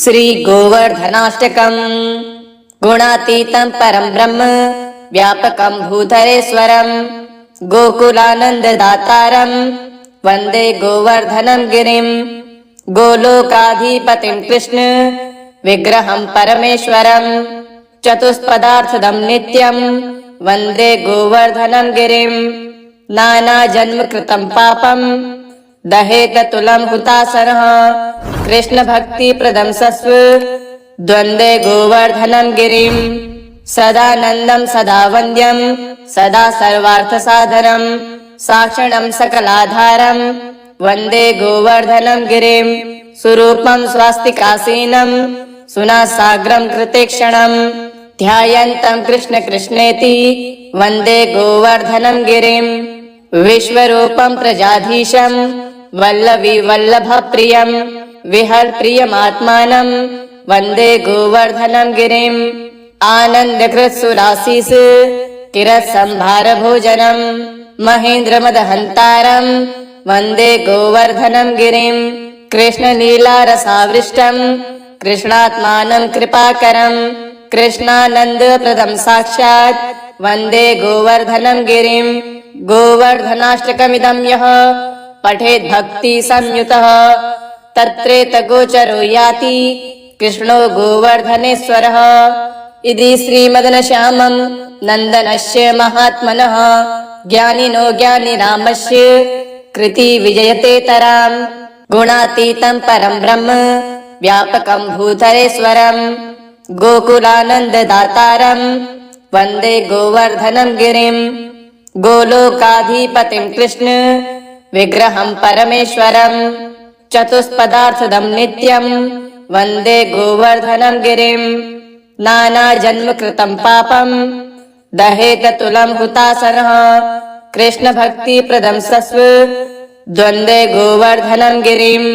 श्री गोवर्धनाष्टकम्। गुणातीतं परं ब्रह्म व्यापकं भूधरेश्वरं गोकुलानन्ददातारं वन्दे गोवर्धनं गिरिं। गोलोकाधिपतिं कृष्ण विग्रहं परमेश्वरं चतुष्पदार्थदं नित्यं वन्दे गोवर्धनं गिरिं। नानाजन्मकृतं पापं दहेत तुलं हुताशनः कृष्णभक्तिप्रदं सस्व द्वन्द्वे गोवर्धनं गिरिं। सदानन्दं सदा वन्द्यं सदा सर्वार्थसाधनं साक्षणं सकलाधारं वन्दे गोवर्धनं गिरिं। सुरूपं स्वास्तिकासीनं सुनासाग्रं कृतेक्षणं ध्यायन्तं कृष्ण कृष्णेति वन्दे गोवर्धनं गिरिं। विश्वरूपं प्रजाधीशं वल्लवी वल्लभप्रियं विहरप्रियमात्मानं वन्दे गोवर्धनं गिरिं। आनन्दकृत्सुरासीस किरत्संभारभोजनं महेन्द्रमदहन्तारं वन्दे गोवर्धनं गिरिं। कृष्णलीलारसावृष्टं कृष्णात्मानं कृपाकरं कृष्णानन्दप्रदं साक्षात् वन्दे गोवर्धनं गिरिं। गोवर्धनाष्टकमिदं यः पठेत् भक्ति संयुतः तत्रेतगोचरो याति कृष्णो गोवर्धनेश्वरः। इति श्रीमदनश्यामं नन्दनस्य महात्मनः ज्ञानिनो ज्ञानिनामस्य कृति विजयते तराम्। गुणातीतं परं ब्रह्म व्यापकं भूधरेश्वरं गोकुलानन्ददातारं वन्दे गोवर्धनं गिरिं। गोलोकाधिपतिं कृष्ण विग्रहं परमेश्वरं चतुष्पदार्थदं नित्यं वन्दे गोवर्धनं गिरिं। नानाजन्मकृतं पापं दहेत तुलं हुताशनः कृष्णभक्तिप्रदं सस्व द्वन्द्वे गोवर्धनं गिरिं।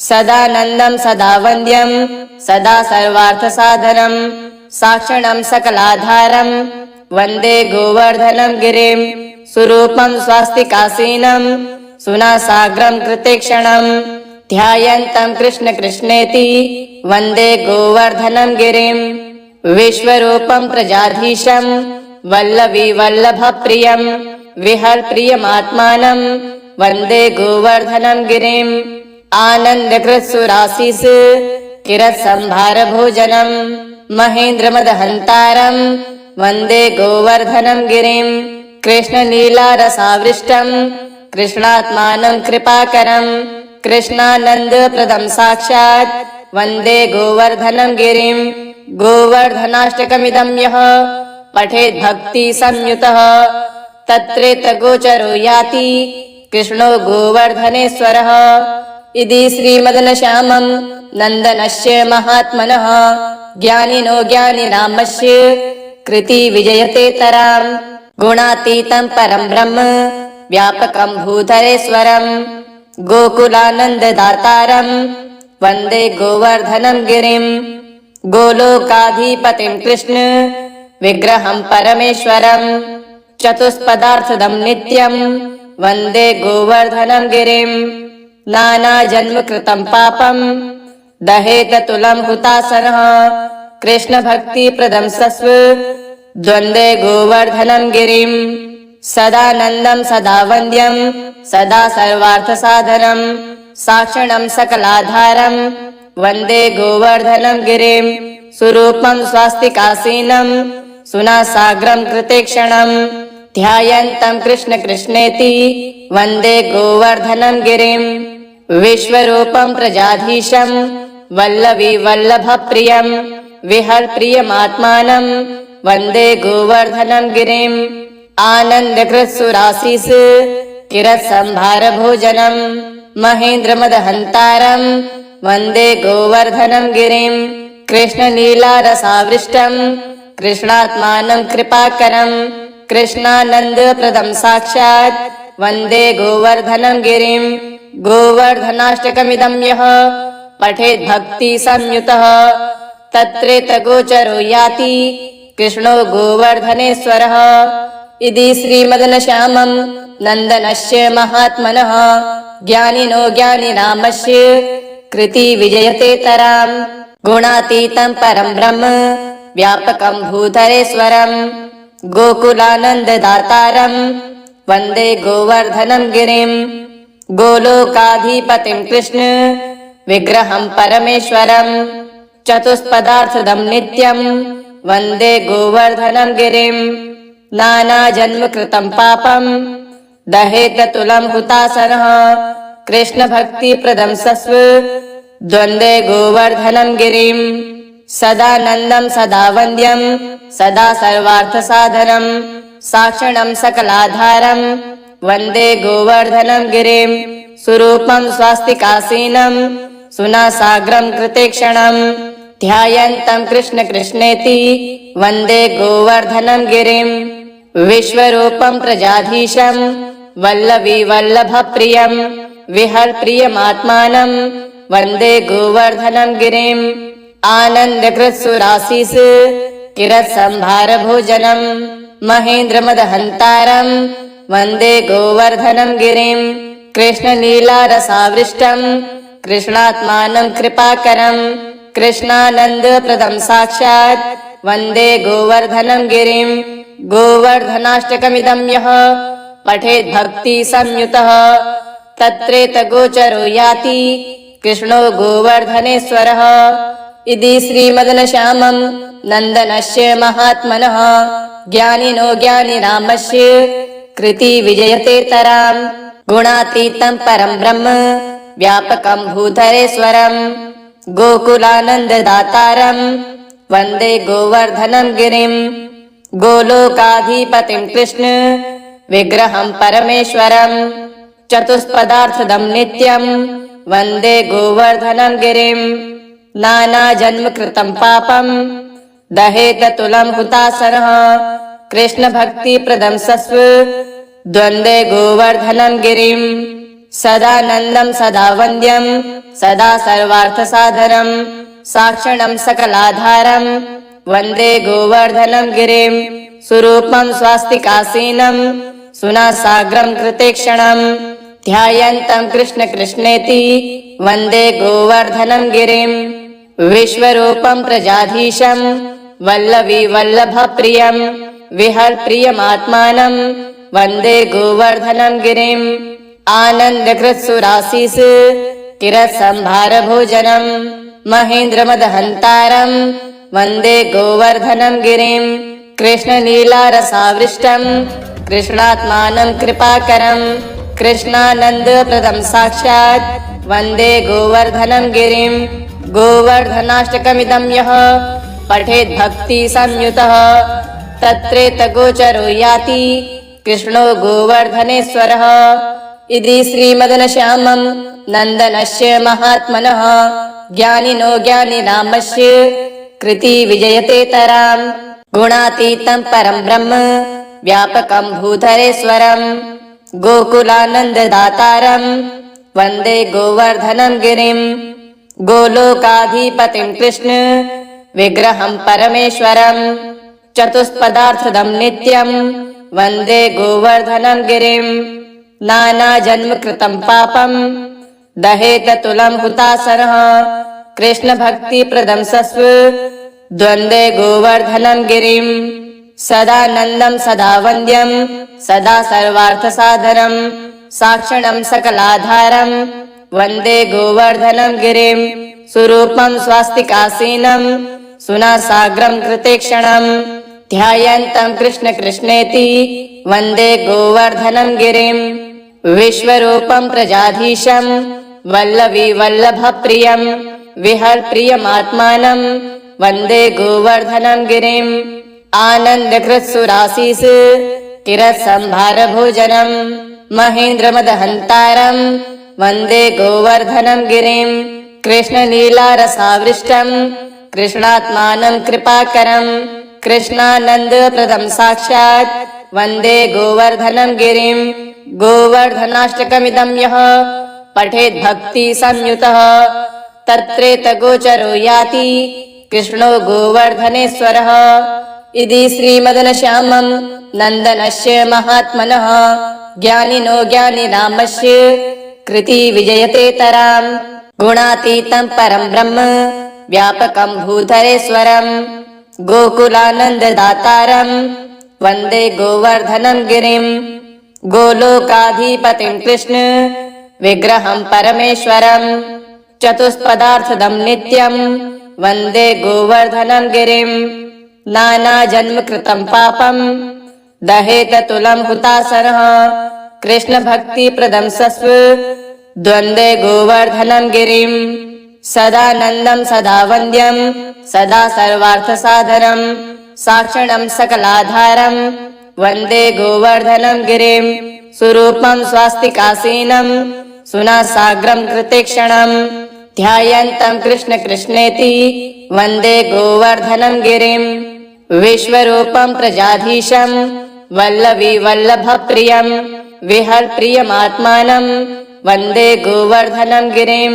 सदानन्दं सदा वन्द्यं सदा सर्वार्थसाधनं साक्षणं सकलाधारं वन्दे गोवर्धनं गिरिं। सुरूपं स्वास्तिकासीनं सुनासाग्रं कृतेक्षणं ध्यायन्तं कृष्ण कृष्णेति वन्दे गोवर्धनं गिरिं। विश्वरूपं प्रजाधीशं वल्लवी वल्लभप्रियं विहरप्रियमात्मानं वन्दे गोवर्धनं गिरिं। आनन्दकृत्सुरासीस किरत्संभारभोजनं महेन्द्रमदहन्तारं वन्दे गोवर्धनं गिरिं। कृष्णलीलारसावृष्टं कृष्णात्मानं कृपाकरं कृष्णानन्दप्रदं साक्षात् वन्दे गोवर्धनं गिरिं। गोवर्धनाष्टकमिदं यः पठेत् भक्ति संयुतः तत्रेतगोचरो याति कृष्णो गोवर्धनेश्वरः। इति श्रीमदनश्यामं नन्दनस्य महात्मनः ज्ञानिनो ज्ञानिनामस्य कृति विजयते तराम्। गुणातीतं परं ब्रह्म व्यापकं भूधरेश्वरं गोकुलानन्ददातारं वन्दे गोवर्धनं गिरिं। गोलोकाधिपतिं कृष्ण विग्रहं परमेश्वरं चतुष्पदार्थदं नित्यं वन्दे गोवर्धनं गिरिं। नानाजन्मकृतं पापं दहेत तुलं हुताशनः कृष्णभक्तिप्रदं सस्व द्वन्द्वे गोवर्धनं गिरिं। सदानन्दं सदा वन्द्यं सदा सर्वार्थसाधनं साक्षणं सकलाधारं वन्दे गोवर्धनं गिरिं। सुरूपं स्वास्तिकासीनं सुनासाग्रं कृतेक्षणं ध्यायन्तं कृष्ण कृष्णेति वन्दे गोवर्धनं गिरिं। विश्वरूपं प्रजाधीशं वल्लवी वल्लभप्रियं विहरप्रियमात्मानं वन्दे गोवर्धनं गिरिं। आनन्दकृत्सुरासीस किरत्संभारभोजनं महेन्द्रमदहन्तारं वन्दे गोवर्धनं गिरिं। कृष्णलीलारसावृष्टं कृष्णात्मानं कृपाकरं कृष्णानन्दप्रदं साक्षात् वन्दे गोवर्धनं गिरिं। गोवर्धनाष्टकमिदं यः पठेत् भक्ति संयुतः तत्रेतगोचरो याति कृष्णो गोवर्धनेश्वरः। इति श्रीमदनश्यामं नन्दनस्य महात्मनः ज्ञानिनो ज्ञानिनामस्य कृति विजयते तराम्। गुणातीतं परं ब्रह्म व्यापकं भूधरेश्वरं गोकुलानन्ददातारं वन्दे गोवर्धनं गिरिं गोलोकाधिपतिं कृष्ण विग्रहं परमेश्वरं चतुष्पदार्थदं नित्यं वन्दे गोवर्धनं गिरिं नानाजन्मकृतं पापं दहेततुलं हुतासनः कृष्णभक्तिप्रदं सस्व द्वन्द्वे गोवर्धनं गिरिं सदानन्दं सदा वन्द्यं सदा सर्वार्थसाधनं साक्षणं सकलाधारं वन्दे गोवर्धनं गिरिं सुरूपं स्वास्तिकासीनं सुनासाग्रं कृतेक्षणं ध्यायन्तं कृष्ण कृष्णेति वन्दे गोवर्धनं गिरिं विश्वरूपं प्रजाधीशं वल्लवी वल्लभप्रियं विहरप्रियमात्मानं वन्दे गोवर्धनं गिरिं आनन्दकृत्सुरासीस किरत्संभारभोजनं महेन्द्रमदहन्तारं वन्दे गोवर्धनं गिरिं कृष्णलीलारसावृष्टं कृष्णात्मानं कृपाकरं कृष्णानन्दप्रदं साक्षात् वन्दे गोवर्धनं गिरिं गोवर्धनाष्टकमिदं यः पठेत् भक्तिसंयुतः तत्रेतगोचरो याति कृष्णो गोवर्धनेश्वरः इति श्रीमदनश्यामं नन्दनस्य महात्मनः ज्ञानिनो ज्ञानिनामस्य कृति विजयतेतरां गुणातीतं परं ब्रह्म व्यापकं भूधरेश्वरं गोकुलानन्ददातारं वन्दे गोवर्धनं गिरिं गोलोकाधिपतिं कृष्ण विग्रहं परमेश्वरं चतुष्पदार्थदं नित्यं वन्दे गोवर्धनं गिरिं नानाजन्मकृतं पापं दहेततुलं हुतासनः कृष्णभक्तिप्रदं सस्व द्वन्द्वे गोवर्धनं गिरिं सदानन्दं सदा वन्द्यं सदा सर्वार्थसाधनं साक्षणं सकलाधारं वन्दे गोवर्धनं गिरिं सुरूपं स्वास्तिकासीनं सुनासाग्रं कृतेक्षणं ध्यायन्तं कृष्ण कृष्णेति वन्दे गोवर्धनं गिरिं विश्वरूपं प्रजाधीशं वल्लवी वल्लभप्रियं विहरप्रियमात्मानं वन्दे गोवर्धनं गिरिं आनन्दकृत्सुरासीस किरत्संभारभोजनं महेन्द्रमदहन्तारं वन्दे गोवर्धनं गिरिं कृष्णलीलारसावृष्टं कृष्णात्मानं कृपाकरं कृष्णानन्दप्रदं साक्षात् वन्दे गोवर्धनं गिरिं गोवर्धनाष्टकमिदं यः पठेत् भक्तिसंयुतः तत्रेतगोचरो याति कृष्णो गोवर्धनेश्वरः इति श्रीमदनश्यामं नन्दनस्य महात्मनः ज्ञानिनो ज्ञानिनामस्य कृति विजयतेतरां गुणातीतं परं ब्रह्म व्यापकं भूधरेश्वरं गोकुलानन्ददातारं वन्दे गोवर्धनं गिरिं गोलोकाधिपतिं कृष्ण विग्रहं परमेश्वरं चतुष्पदार्थदं नित्यं वन्दे गोवर्धनं गिरिं नानाजन्मकृतं पापं दहेततुलं हुतासनः कृष्णभक्तिप्रदं सस्व द्वन्द्वे गोवर्धनं गिरिं सदानन्दं सदा वन्द्यं सदा सर्वार्थसाधनं साक्षणं सकलाधारं वन्दे गोवर्धनं गिरिं सुरूपं स्वास्तिकासीनं सुनासाग्रं कृतेक्षणं ध्यायन्तं कृष्ण कृष्णेति वन्दे गोवर्धनं गिरिं विश्वरूपं प्रजाधीशं वल्लवी वल्लभप्रियं विहरप्रियमात्मानं वन्दे गोवर्धनं गिरिं आनन्दकृत्सुरासीस किरत्संभारभोजनं महेन्द्रमदहन्तारं वन्दे गोवर्धनं गिरिं कृष्णलीलारसावृष्टं कृष्णात्मानं कृपाकरं कृष्णानन्दप्रदं साक्षात् वन्दे गोवर्धनं गिरिं गोवर्धनाष्टकमिदं यः पठेत् भक्तिसंयुतः तत्रेतगोचरो याति कृष्णो गोवर्धनेश्वरः इति श्रीमदनश्यामं नन्दनस्य महात्मनः ज्ञानिनो ज्ञानिनामस्य कृति विजयतेतरां गुणातीतं परं ब्रह्म व्यापकं भूधरेश्वरं गोकुलानन्ददातारं वन्दे गोवर्धनं गिरिं गोलोकाधिपतिं कृष्ण विग्रहं परमेश्वरं चतुष्पदार्थदं नित्यं वन्दे गोवर्धनं गिरिं नानाजन्मकृतं पापं दहेत तुलं हुताशनः कृष्णभक्तिप्रदं सस्व द्वन्द्वे गोवर्धनं गिरिं सदानन्दं सदा वन्द्यं सदा सर्वार्थसाधनं साक्षणं सकलाधारं वन्दे गोवर्धनं गिरिं सुरूपं स्वास्तिकासीनं सुनासाग्रं कृतेक्षणं ध्यायन्तं कृष्ण कृष्णेति वन्दे गोवर्धनं गिरिं विश्वरूपं प्रजाधीशं वल्लवी वल्लभप्रियं विहरप्रियमात्मानं वन्दे गोवर्धनं गिरिं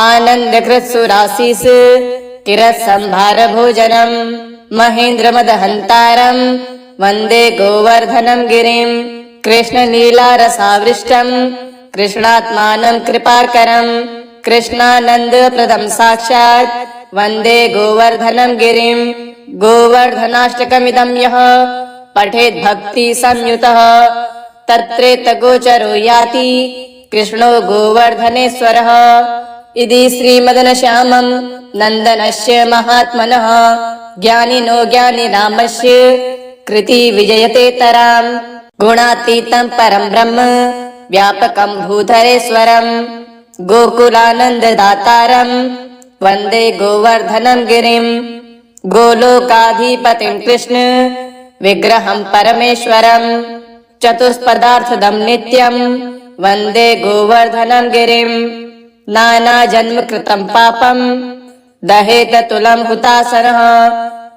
आनन्दकृत्सुरासीस किरत्संभारभोजनं महेन्द्रमदहन्तारं वन्दे गोवर्धनं गिरिं कृष्णलीलारसावृष्टं कृष्णात्मानं कृपाकरं कृष्णानन्दप्रदं साक्षात् वन्दे गोवर्धनं गिरिं गोवर्धनाष्टकमिदं यः पठेद्भक्तिसंयुतः तत्रेतगोचरो याति कृष्णो गोवर्धनेश्वरः इति श्रीमदनश्यामं नन्दनस्य महात्मनः ज्ञानिनो ज्ञानिनामस्य कृति विजयते तरां गुणातीतं परं ब्रह्म व्यापकं भूधरेश्वरं गोकुलानन्ददातारं वन्दे गोवर्धनं गिरिं गोलोकाधिपतिं कृष्ण विग्रहं परमेश्वरं चतुष्पदार्थदं नित्यं वन्दे गोवर्धनं गिरिं नानाजन्मकृतं पापं दहेत तुलं हुताशनः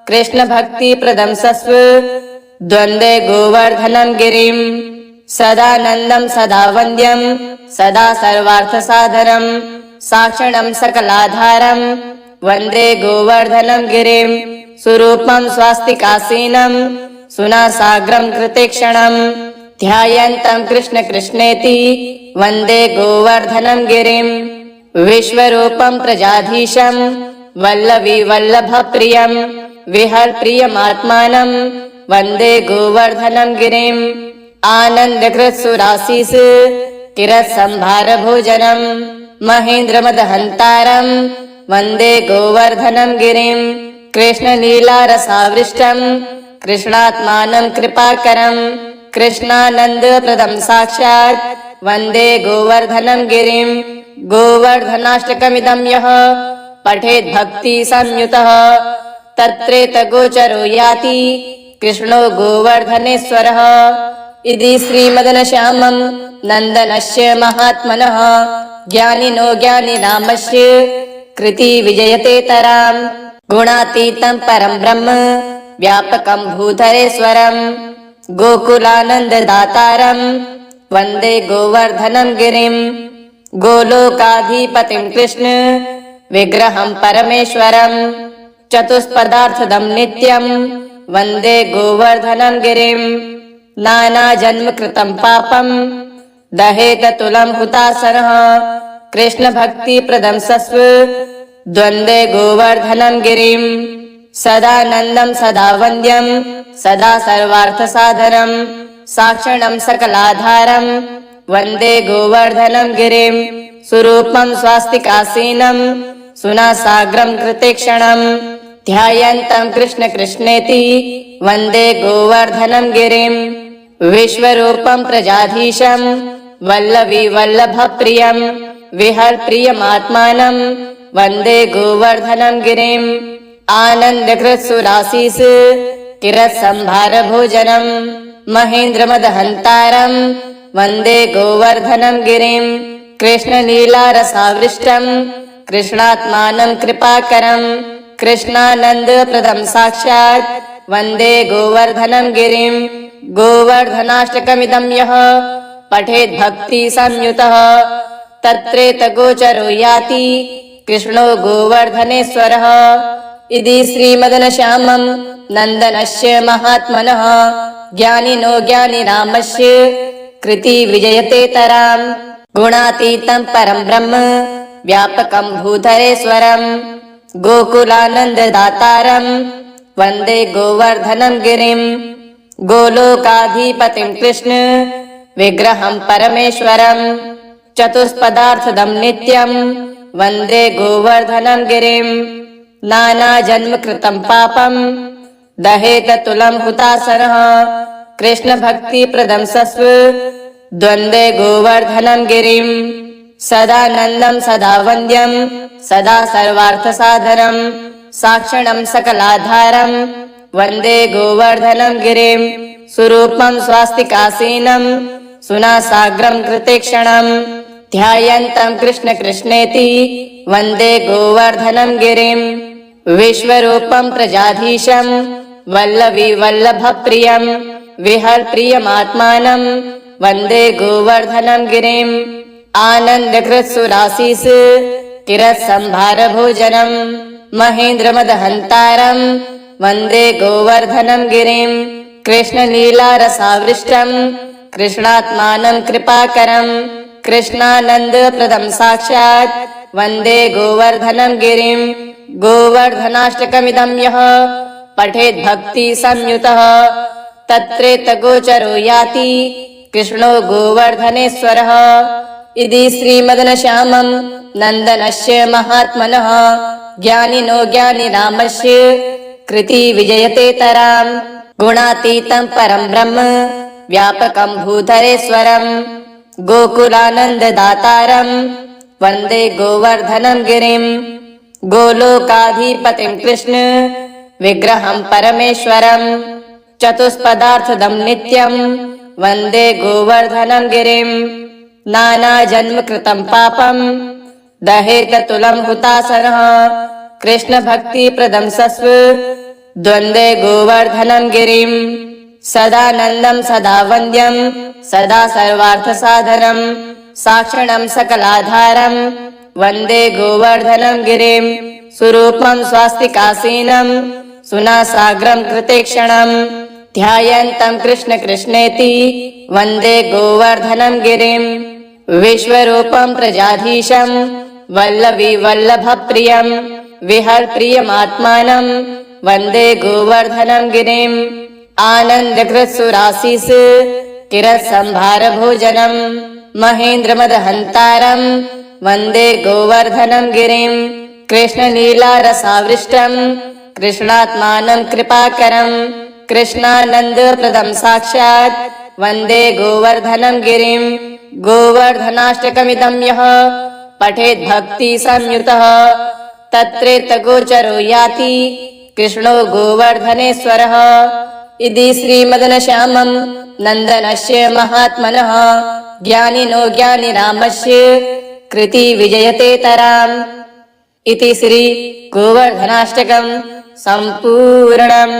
कृष्णभक्तिप्रदं सस्व द्वन्द्वे गोवर्धनं गिरिं सदानन्दं सदा वन्द्यं सदा सर्वार्थसाधनं साक्षणं सकलाधारं वन्दे गोवर्धनं गिरिं सुरूपं स्वास्तिकासीनं सुनासाग्रं कृतेक्षणं ध्यायन्तं कृष्ण कृष्णेति वन्दे गोवर्धनं गिरिं विश्वरूपं प्रजाधीशं वल्लवी वल्लभप्रियं विहरप्रियमात्मानं वन्दे गोवर्धनं गिरिं आनन्दकृत्सुरासीस किरत्संभारभोजनं महेन्द्रमदहन्तारं वन्दे गोवर्धनं गिरिं कृष्णलीलारसावृष्टं कृष्णात्मानं कृपाकरं कृष्णानन्दप्रदं साक्षात् वन्दे गोवर्धनं गिरिं गोवर्धनाष्टकमिदं यः पठेद्भक्तिसंयुतः तत्रेतगोचरो याति कृष्णो गोवर्धनेश्वरः इति श्रीमदनश्यामं नन्दनस्य महात्मनः ज्ञानिनो ज्ञानिनामस्य कृति विजयते तरां गुणातीतं परं ब्रह्म व्यापकं भूधरेश्वरं गोकुलानन्ददातारं वन्दे गोवर्धनं गिरिं गोलोकाधिपतिं कृष्ण विग्रहं परमेश्वरं चतुष्पदार्थदं नित्यं वन्दे गोवर्धनं गिरिं नानाजन्मकृतं पापं दहेत तुलं हुताशनः कृष्णभक्तिप्रदं सस्व द्वन्द्वे गोवर्धनं गिरिं सदानन्दं सदा वन्द्यं सदा सर्वार्थसाधनं साक्षणं सकलाधारं वन्दे गोवर्धनं गिरिं सुरूपं स्वास्तिकासीनं सुनासाग्रं कृतेक्षणं ध्यायन्तं कृष्ण कृष्णेति वन्दे गोवर्धनं गिरिं विश्वरूपं प्रजाधीशं वल्लवी वल्लभप्रियं विहरप्रियमात्मानं वन्दे गोवर्धनं गिरिं आनन्दकृत्सुरासीस किरत्संभारभोजनं महेन्द्रमदहन्तारं वन्दे गोवर्धनं गिरिं कृष्णलीलारसावृष्टं कृष्णात्मानं कृपाकरं कृष्णानन्दप्रदं साक्षात् वन्दे गोवर्धनं गिरिं गोवर्धनाष्टकमिदं यः पठेद्भक्तिसंयुतः तत्रेतगोचरो याति कृष्णो गोवर्धनेश्वरः इति श्रीमदनश्यामं नन्दनस्य महात्मनः ज्ञानिनो ज्ञानिनामस्य कृति विजयते तरां गुणातीतं परं ब्रह्म व्यापकं भूधरेश्वरं गोकुलानन्ददातारम् वन्दे गोवर्धनं गिरिम् गोलोकाधिपतिं कृष्ण विग्रहं परमेश्वरम् चतुष्पदार्थदं नित्यम् वन्दे गोवर्धनं गिरिम् नानाजन्मकृतं पापम् दहेत तुलं हुतासनः कृष्णभक्तिप्रदं सस्व द्वन्द्वे गोवर्धनं गिरिम् सदानन्दं सदा वन्द्यं सदा सर्वार्थसाधनं साक्षणं सकलाधारं वन्दे गोवर्धनं गिरिं सुरूपं स्वास्तिकासीनं सुनासाग्रं कृतेक्षणं ध्यायन्तं कृष्ण कृष्णेति वन्दे गोवर्धनं गिरिं विश्वरूपं प्रजाधीशं वल्लवी वल्लभप्रियं विहरप्रियमात्मानं वन्दे गोवर्धनं गिरिम् आनन्दकृत्सुरासीस किरत्संभारभोजनं महेन्द्रमदहन्तारं वन्दे गोवर्धनं गिरिं कृष्णलीलारसावृष्टं कृष्णात्मानं कृपाकरं कृष्णानन्दप्रदं साक्षात् वन्दे गोवर्धनं गिरिं गोवर्धनाष्टकमिदं यः पठेत् भक्तिसंयुतः तत्रेतगोचरो याति कृष्णो गोवर्धनेश्वरः इति श्रीमदनश्यामं नन्दनस्य महात्मनः ज्ञानिनो ज्ञानिनामस्य कृति विजयतेतराम् गुणातीतं परं ब्रह्म व्यापकं भूधरेश्वरम् गोकुलानन्ददातारं वन्दे गोवर्धनं गिरिम् गोलोकाधिपतिं कृष्ण विग्रहं परमेश्वरम् चतुष्पदार्थदं नित्यम् वन्दे गोवर्धनं गिरिम् नानाजन्मकृतं पापम् दहेत तुलं हुतासनः कृष्णभक्तिप्रदं सस्व द्वन्द्वे गोवर्धनं गिरिम् सदानन्दं सदा वन्द्यं सदा सर्वार्थसाधनं साक्षणं सकलाधारं वन्दे गोवर्धनं गिरिम् सुरूपं स्वास्तिकासीनं सुनासाग्रं कृतेक्षणं ध्यायन्तं कृष्ण कृष्णेति वन्दे गोवर्धनं गिरिम् विश्वरूपं प्रजाधीशं वल्लवी वल्लभप्रियं विहरप्रियमात्मानं वन्दे गोवर्धनं गिरिम् आनन्दकृत्सुरासीस किरत्संभारभोजनं महेन्द्रमदहन्तारं वन्दे गोवर्धनं गिरिं कृष्णलीलारसावृष्टं कृष्णात्मानं कृपाकरं कृष्णानन्दप्रदं साक्षात् वन्दे गोवर्धनं गिरिं गोवर्धनाष्टकमिदं यः पठेत् भक्तिसंयुतः तत्रेतगोचरो याति कृष्णो गोवर्धनेश्वरः इति श्रीमदनश्यामं नन्दनस्य महात्मनः ज्ञानिनो ज्ञानिनामस्य कृति विजयतेतराम् इति श्री गोवर्धनाष्टकं सम्पूर्णम्।